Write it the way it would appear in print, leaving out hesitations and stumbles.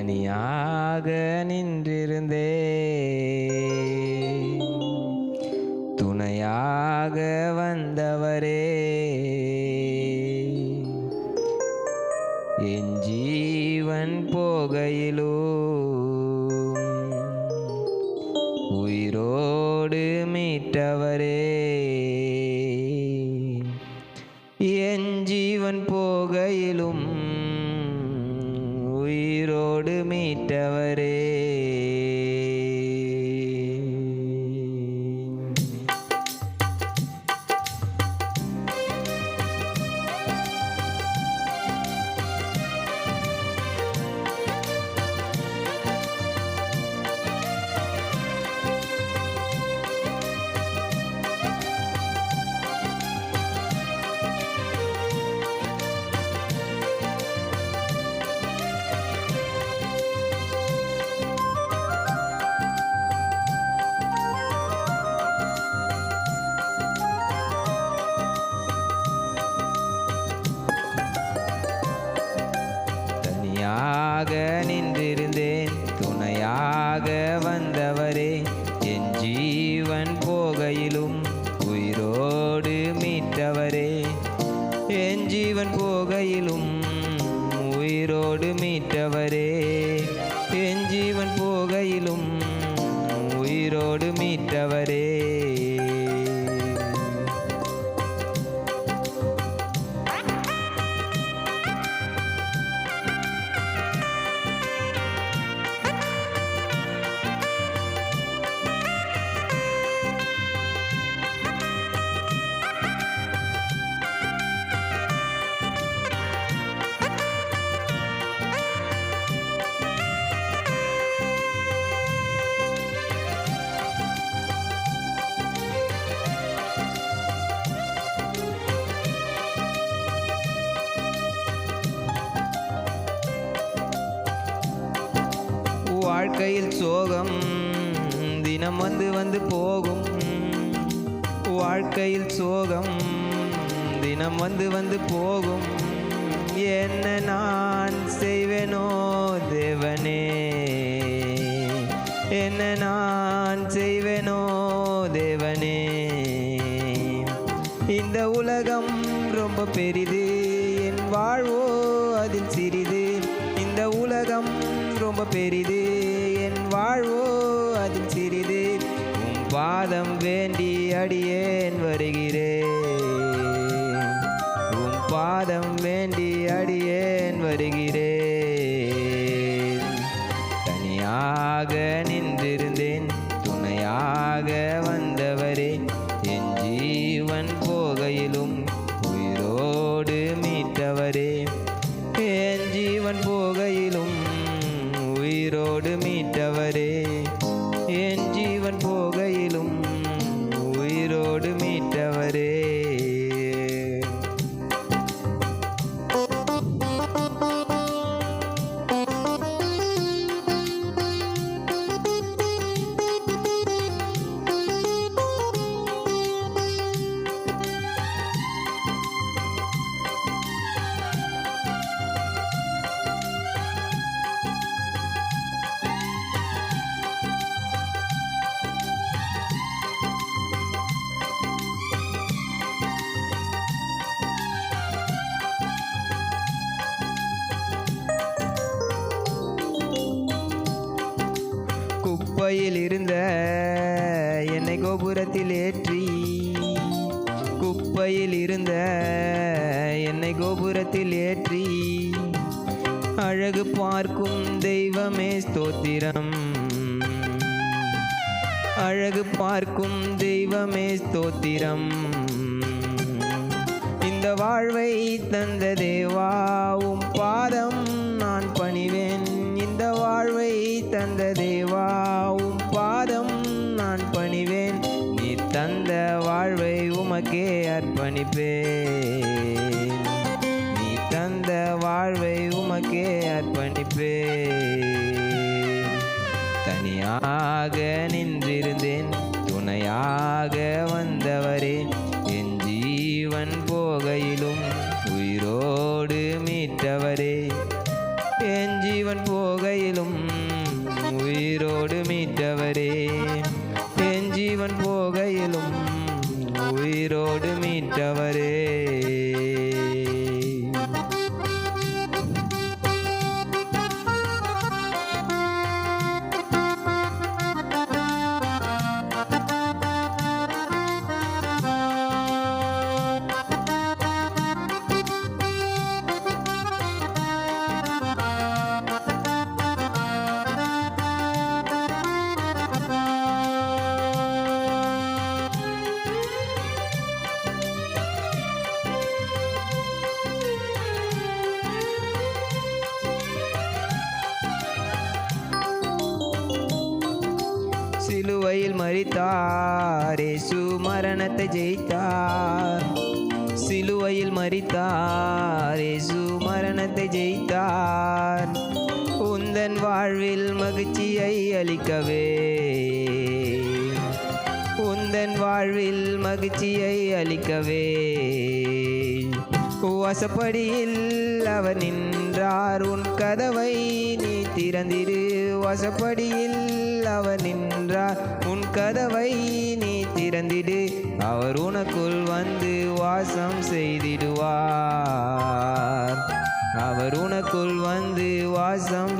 தனியாக நின்றிருந்தே துணையாக வந்தவரே என் ஜீவன் போகையிலும் உயிரோடு மீட்டவரே என் ஜீவன் போகையிலும் உயிரோடு மீட்டவரே தனியாக நின்றிருந்தேன் துணையாக வந்தவரே என் ஜீவன் போகையிலும் உயிரோடு மீட்டவரே என் ஜீவன் போகையிலும் உயிரோடு மீட்டவரே என் ஜீவன் போகையிலும் உயிரோடு மீட்டவரே வாழ்க்கையில் சோகம் தினம் வந்து வந்து போகும் வாழ்க்கையில் சோகம் தினம் வந்து வந்து போகும் என்ன நான் செய்வேனோ தேவனே என்ன நான் செய்வேனோ தேவனே இந்த உலகம் ரொம்ப பெரிது என் வாழ்வோ அதில் சிறிது இந்த உலகம் ரொம்ப பெரிது என் வாழ்வோ அதில் சிறிது உம் பாதம் வேண்டி அடியேன் வருகிறேன் உம் பாதம் வேண்டி அடியேன் வருகிறேன் தனியாக நின்றிருந்தேன் துணையாக வந்தவரே என் ஜீவன் போகையிலும் உயிரோடு மீட்டவரே என் ஜீவன் போகையிலும் உயிரோடு மீட்டவரே என் ஜீவன் போகையிலும் உயிரோடு மீட்டவரே குப்பையில் இருந்த என்னை கோபுரத்தில் ஏற்றி குப்பையில் இருந்த என்னை கோபுரத்தில் ஏற்றி அழகு பார்க்கும் தெய்வமே ஸ்தோத்திரம் அழகு பார்க்கும் தெய்வமே ஸ்தோத்திரம் இந்த வாழ்வை தந்த தேவா உம் பாதம் நான் பணிவேன் இந்த வாழ்வை தந்த தேவா உம் பாதம் நான் பணிவேன் நீ தந்த வாழ்வை உமக்கே அர்ப்பணிப்பேன் நீ தந்த வாழ்வை உமக்கே அர்ப்பணிப்பேன் தனியாக நின்றிருந்தேன் துணையாக வந்தவரே என் ஜீவன் போகையிலும் உயிரோடு மீட்டவரே என் ஜீவன் போகையிலும் மரித்தார், இயேசு மரணத்தை ஜெயித்தார். சிலுவையில் மரித்தார், இயேசு மரணத்தை ஜெயித்தார். உந்தன் வாழ்வில் மகிழ்ச்சியை அளிக்கவே, உந்தன் வாழ்வில் மகிழ்ச்சியை அளிக்கவே வாசப்படியில் அவர் நின்றார். உன் கதவை நீ திறந்திடு. வாசப்படியில் அவர் நின்றார். உன் கதவை நீ திறந்திடு. அவர் உனக்குள் வந்து வாசம் செய்திடுவார். அவர் உனக்குள் வந்து வாசம்